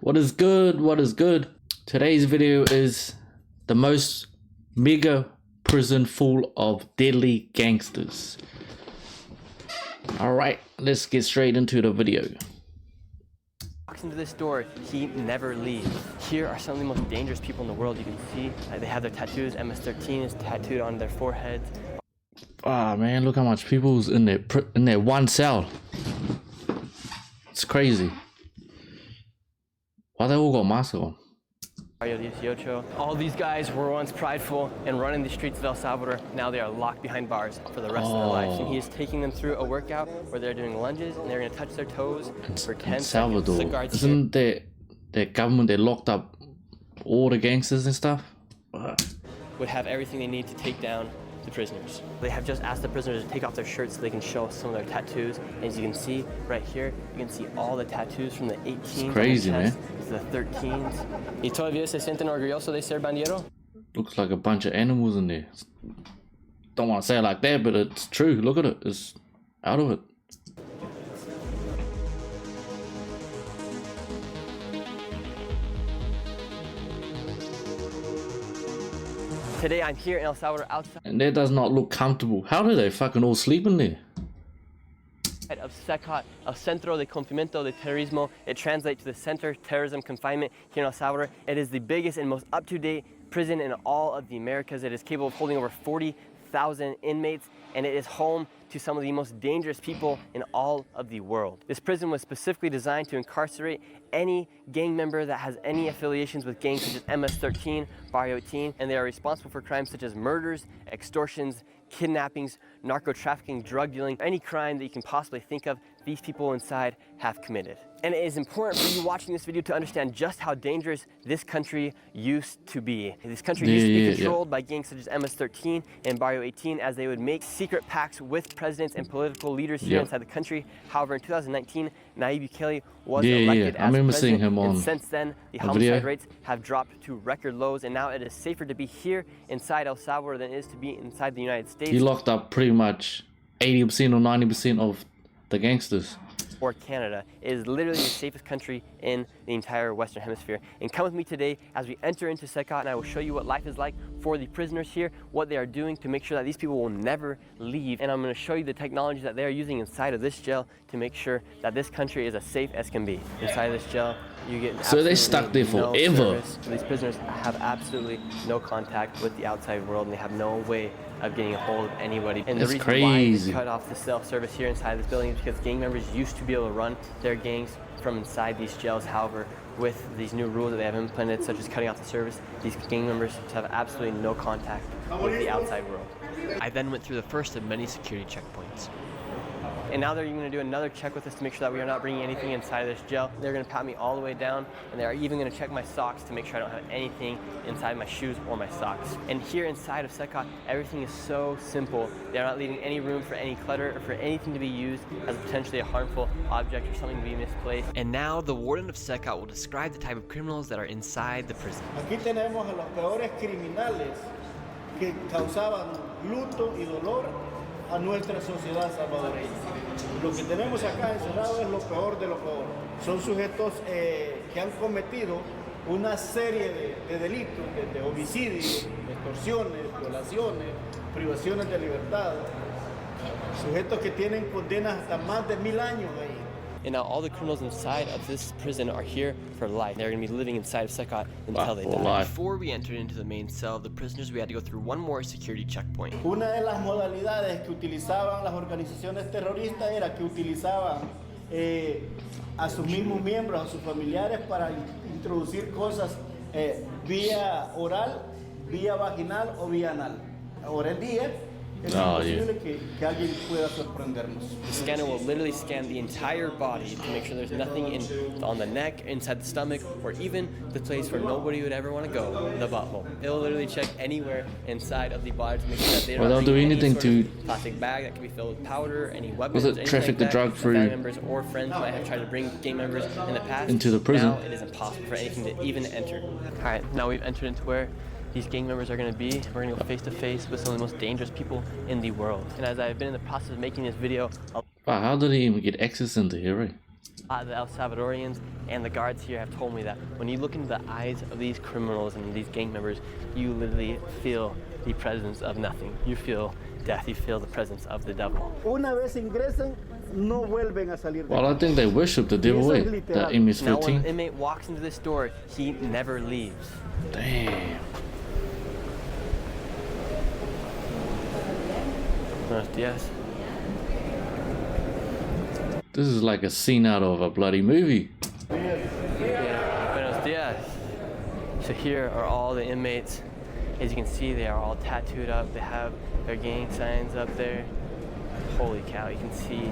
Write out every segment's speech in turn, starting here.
What is good? What is good? Today's video is the most mega prison full of deadly gangsters. Alright, let's get straight into the video. Walks into this door, he never leaves. Here are some of the most dangerous people in the world. You can see they have their tattoos. MS-13 is tattooed on their foreheads. Ah man, look how much people's in that one cell. It's crazy. Why they all got masks on? All these guys were once prideful and running the streets of El Salvador. Now they are locked behind bars for the rest of their lives. And he is taking them through a workout where they're doing lunges and they're going to touch their toes for 10 Salvador. seconds. Isn't that government that locked up all the gangsters and stuff? Would have everything they need to take down the prisoners. They have just asked the prisoners to take off their shirts so they can show some of their tattoos. And as you can see right here, you can see all the tattoos from the 18s. It's crazy, man. To the 13s. ¿Y todavía se sienten orgullosos de ser bandero? Looks like a bunch of animals in there. Don't want to say it like that, but it's true. Look at it. It's out of it. Today I'm here in El Salvador outside And that does not look comfortable. How do they fucking all sleep in there? of CECOT, El Centro de Confinamiento de Terrorismo. It translates to the Center of Terrorism Confinement here in El Salvador. It is the biggest and most up-to-date prison in all of the Americas. It is capable of holding over 40,000 inmates, and it is home to some of the most dangerous people in all of the world. This prison was specifically designed to incarcerate any gang member that has any affiliations with gangs such as MS-13, Barrio 18, and they are responsible for crimes such as murders, extortions, kidnappings, narco trafficking, drug dealing, any crime that you can possibly think of, these people inside have committed. And it is important for you watching this video to understand just how dangerous this country used to be. This country used to be controlled by gangs such as MS-13 and Barrio 18, as they would make secret pacts with presidents and political leaders here inside the country. However, in 2019, Nayib Bukele was elected as president, and since then, the homicide rates have dropped to record lows, and now it is safer to be here inside El Salvador than it is to be inside the United States. He locked up pretty much 80% or 90% of the gangsters. Or Canada. It is literally the safest country in the entire Western Hemisphere. And come with me today as we enter into CECOT, and I will show you what life is like for the prisoners here, what they are doing to make sure that these people will never leave. And I'm going to show you the technology that they are using inside of this jail to make sure that this country is as safe as can be. Inside this jail, you get so they stuck there forever. These prisoners have absolutely no contact with the outside world, and they have no way of getting a hold of anybody. And the reason why they cut off the self-service here inside this building is because gang members used to be able to run their gangs from inside these jails. However, with these new rules that they have implemented, such as cutting off the service, these gang members have absolutely no contact with the outside world. I then went through the first of many security checkpoints. And now they're even going to do another check with us to make sure that we are not bringing anything inside of this jail. They're going to pat me all the way down, and they are even going to check my socks to make sure I don't have anything inside my shoes or my socks. And here inside of CECOT, everything is so simple. They're not leaving any room for any clutter or for anything to be used as potentially a harmful object or something to be misplaced. And now the warden of CECOT will describe the type of criminals that are inside the prison. Aquí tenemos a los peores criminales que causaban luto y dolor a nuestra sociedad salvadoreña. Lo que tenemos acá encerrado es lo peor de lo peor. Son sujetos que han cometido una serie de delitos, de homicidios, extorsiones, violaciones, privaciones de libertad. Sujetos que tienen condenas hasta más de 1000 años ahí. And now all the criminals inside of this prison are here for life. They're going to be living inside of CECOT until they die. Before we entered into the main cell of the prisoners, we had to go through one more security checkpoint. Una de las modalidades que utilizaban las organizaciones terroristas era que utilizaban a sus mismos miembros, a sus familiares, para introducir cosas vía oral, vía vaginal o vía anal. Ahora en día, es imposible que alguien pueda sorprendernos. The scanner will literally scan the entire body to make sure there's nothing on the neck, inside the stomach, or even the place where nobody would ever want to go, the butthole. It will literally check anywhere inside of the body to make sure that they don't do anything to plastic bag that could be filled with powder, any weapons, traffic the drug through family members or friends might have tried to bring gang members in the past into the prison. Now it is impossible for anything to even enter. All right, now we've entered into where these gang members are going to be. We're going to go face to face with some of the most dangerous people in the world. And as I've been in the process of making this video, wow, how did he even get access into here, right? The El Salvadorians and the guards here have told me that when you look into the eyes of these criminals and these gang members, you literally feel the presence of nothing. You feel death. You feel the presence of the devil. Una vez ingresan, no vuelven a salir de Well, I think they worship the devil, Eso es the literal. MS Now, when 15. an inmate walks into this door, he never leaves. Damn. Buenos dias. This is like a scene out of a bloody movie. Yeah, buenos dias. So here are all the inmates. As you can see, they are all tattooed up. They have their gang signs up there. Holy cow, you can see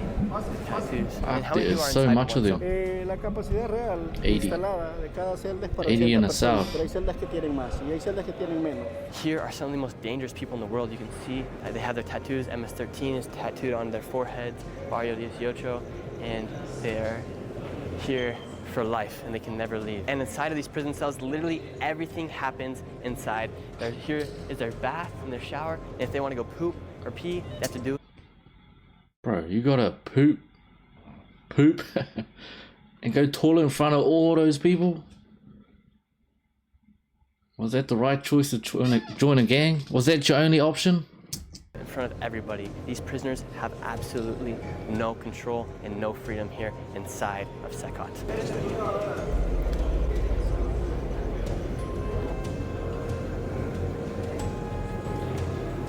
tattoos. There's so much of them. La capacidad real 80. instalada de cada celda es para 80 in 80 the personas, south. pero hay celdas que tienen más y hay celdas que tienen menos. Here are some of the most dangerous people in the world. You can see they have their tattoos. MS-13 is tattooed on their foreheads. Barrio 18. And they're here for life and they can never leave. And inside of these prison cells, literally everything happens inside. Here is their bath and their shower. And if they want to go poop or pee, they have to do it. Bro, you gotta poop, and go toilet in front of all those people? Was that the right choice to join a gang? Was that your only option? In front of everybody. These prisoners have absolutely no control and no freedom here inside of CECOT.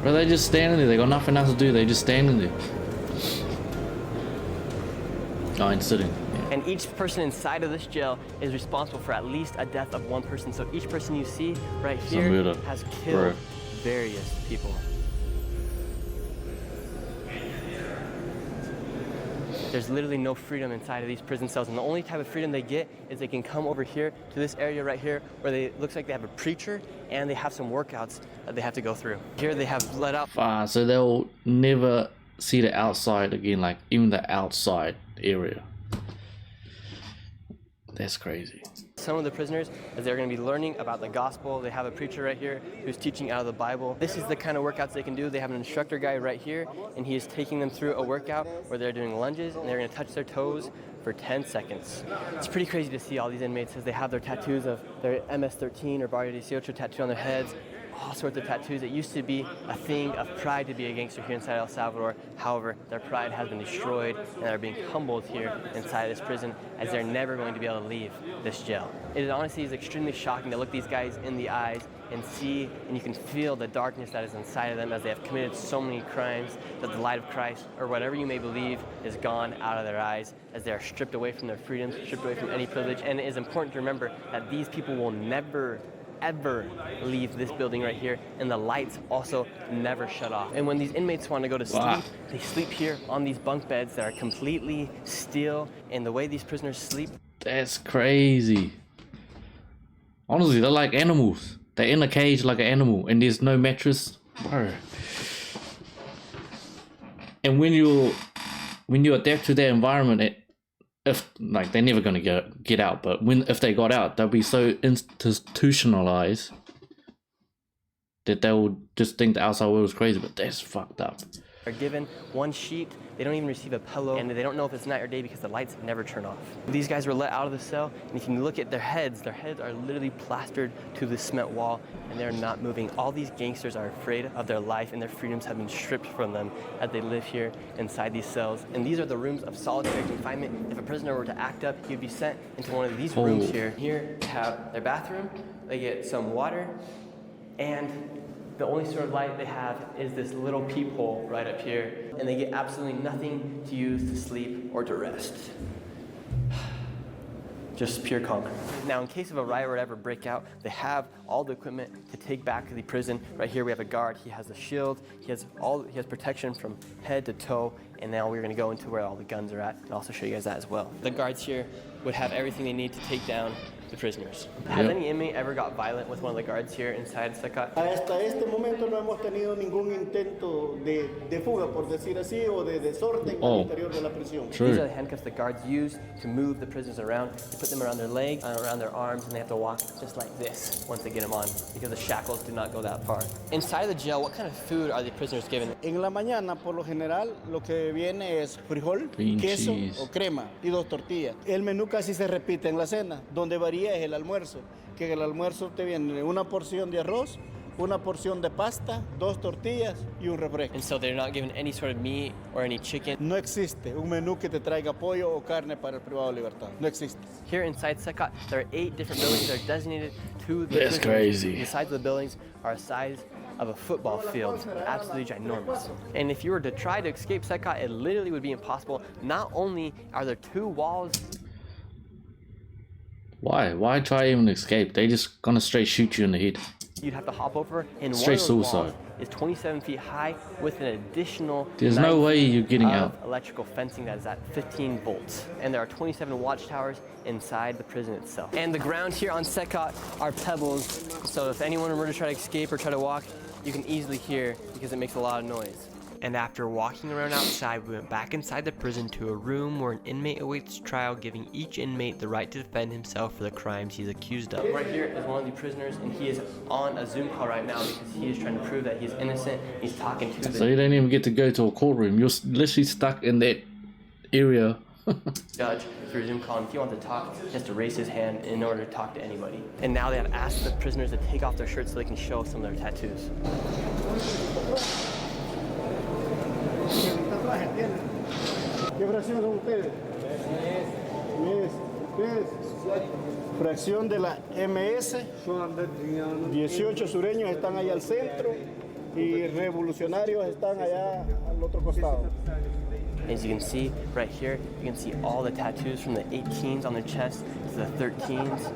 Bro, they just standing there. They got nothing else to do. They just standing there. Oh, and sitting. Yeah. And each person inside of this jail is responsible for at least a death of one person. So each person you see right here murder. has killed Bro. various people. There's literally no freedom inside of these prison cells, and the only type of freedom they get is they can come over here to this area right here where it looks like they have a preacher and they have some workouts that they have to go through. Here they have let out. So they'll never see the outside again, like even the outside area. That's crazy. Some of the prisoners, as they're going to be learning about the gospel, they have a preacher right here who's teaching out of the Bible. This is the kind of workouts they can do. They have an instructor guy right here, and he is taking them through a workout where they're doing lunges, and they're going to touch their toes for 10 seconds. It's pretty crazy to see all these inmates as they have their tattoos of their MS-13 or Barrio 18 tattoo on their heads. All sorts of tattoos. It used to be a thing of pride to be a gangster here inside El Salvador. However, their pride has been destroyed and they're being humbled here inside this prison as they're never going to be able to leave this jail. It honestly is extremely shocking to look these guys in the eyes and see, and you can feel the darkness that is inside of them as they have committed so many crimes that the light of Christ, or whatever you may believe, is gone out of their eyes as they are stripped away from their freedoms, stripped away from any privilege. And it is important to remember that these people will never ever leave this building right here, and the lights also never shut off. And when these inmates want to go to sleep, they sleep here on these bunk beds that are completely still, and the way these prisoners sleep. That's crazy. Honestly, they're like animals. They're in a cage like an animal, and there's no mattress. Bro. And when you adapt to their environment, if like they're never gonna get out, but if they got out, they'll be so institutionalized that they will just think the outside world is crazy. But that's fucked up. Are given one sheet, they don't even receive a pillow, and they don't know if it's night or day because the lights never turn off. These guys were let out of the cell, and if you look at their heads are literally plastered to the cement wall, and they're not moving. All these gangsters are afraid of their life, and their freedoms have been stripped from them as they live here inside these cells. And these are the rooms of solitary confinement. If a prisoner were to act up, he'd be sent into one of these rooms here. Here they have their bathroom, they get some water, and the only sort of light they have is this little peephole right up here, and they get absolutely nothing to use to sleep or to rest. Just pure concrete. Now, in case of a riot or whatever break out, they have all the equipment to take back to the prison. Right here we have a guard. He has a shield. He has protection from head to toe. And now we're going to go into where all the guns are at and also show you guys that as well. The guards here would have everything they need to take down the prisoners. Has any inmate ever got violent with one of the guards here inside CECOT? Hasta este momento no hemos tenido ningún intento de fuga, por decir así, o de desorden al interior de la prisión. These are the handcuffs the guards use to move the prisoners around. They put them around their legs, around their arms, and they have to walk just like this once they get them on, because the shackles do not go that far. Inside the jail, what kind of food are the prisoners given? En la mañana, por lo general, lo que viene es frijol, queso o crema y 2 tortillas. El menú casi se repite en la cena. Donde varía es el almuerzo, que el almuerzo te viene una porción de arroz, una porción de pasta, 2 tortillas y un refresco. And so they're not given any sort of meat or any chicken. No existe un menú que te traiga pollo o carne para el privado de libertad. No existe. Here inside CECOT, there are 8 different buildings that are designated to the That's prisoners. crazy. The sides of the buildings are the size of a football field, absolutely ginormous. And if you were to try to escape CECOT, it literally would be impossible. Not only are there 2 walls. Why try even escape? They just gonna straight shoot you in the head. You'd have to hop over, and Straight one of those suicide. walls is 27 feet high with an additional There's no 9 way feet you're getting of out. electrical fencing that is at 15 volts. And there are 27 watchtowers inside the prison itself. And the ground here on CECOT are pebbles, so if anyone were to try to escape or try to walk, you can easily hear because it makes a lot of noise. And after walking around outside, we went back inside the prison to a room where an inmate awaits trial, giving each inmate the right to defend himself for the crimes he's accused of. Right here is one of the prisoners, and he is on a Zoom call right now because he is trying to prove that he's innocent. He's talking to the So you don't even get to go to a courtroom. You're literally stuck in that area. judge through a Zoom call, and if he wants to talk, he has to raise his hand in order to talk to anybody. And now they have asked the prisoners to take off their shirts so they can show some of their tattoos. ¿Qué fracción son ustedes? Ustedes. Fracción de la MS. 18 sureños están allá al centro y revolucionarios están allá al otro costado. As you can see right here, you can see all the tattoos from the 18s on their chest to the 13s.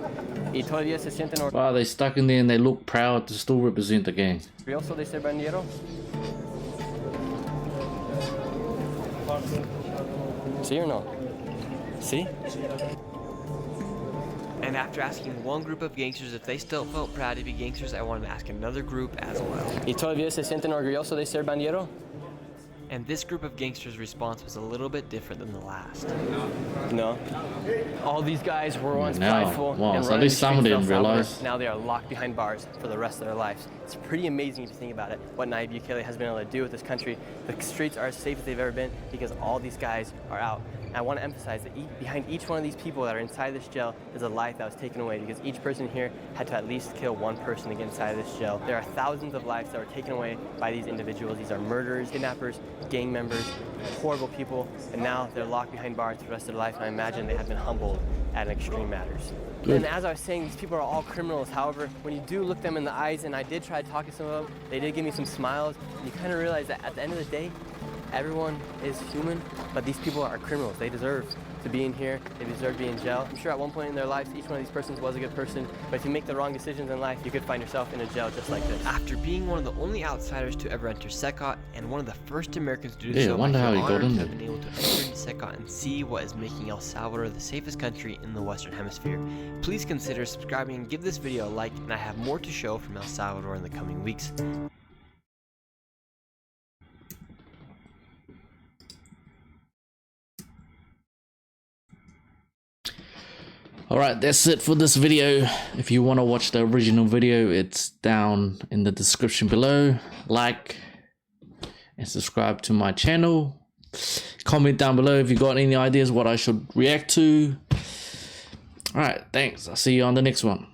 Y todavía se sienten Wow, they stuck in there and they look proud to still represent the gang. orgullosos de ser bandero. ¿Sí or no? ¿Sí? And after asking one group of gangsters if they still felt proud to be gangsters, I wanted to ask another group as well. ¿Y todavía se sienten orgullosos de ser bandero? And this group of gangsters' response was a little bit different than the last. No. All these guys were once prideful Wow, and so at running least the some of streets them of El Salvador. realized. Now they are locked behind bars for the rest of their lives. It's pretty amazing if you think about it, what Nayib Bukele has been able to do with this country. The streets are as safe as they've ever been because all these guys are out. And I want to emphasize that behind each one of these people that are inside this jail is a life that was taken away, because each person here had to at least kill one person to get inside of this jail. There are thousands of lives that were taken away by these individuals. These are murderers, kidnappers, gang members, horrible people, and now they're locked behind bars for the rest of their life, and I imagine they have been humbled at extreme matters. And as I was saying, these people are all criminals. However, when you do look them in the eyes, and I did try to talk to some of them, they did give me some smiles, and you kind of realize that at the end of the day, everyone is human, but these people are criminals. They deserve to be in here. They deserve to be in jail. I'm sure at one point in their lives, each one of these persons was a good person, but if you make the wrong decisions in life, you could find yourself in a jail just like this. After being one of the only outsiders to ever enter CECOT, and one of the first Americans to do Yeah, so, I wonder how he got in to there. have been able to enter into CECOT and see what is making El Salvador the safest country in the Western Hemisphere. Please consider subscribing and give this video a like, and I have more to show from El Salvador in the coming weeks. Alright, that's it for this video. If you want to watch the original video, it's down in the description below. Like and subscribe to my channel. Comment down below if you got any ideas what I should react to. Alright, thanks. I'll see you on the next one.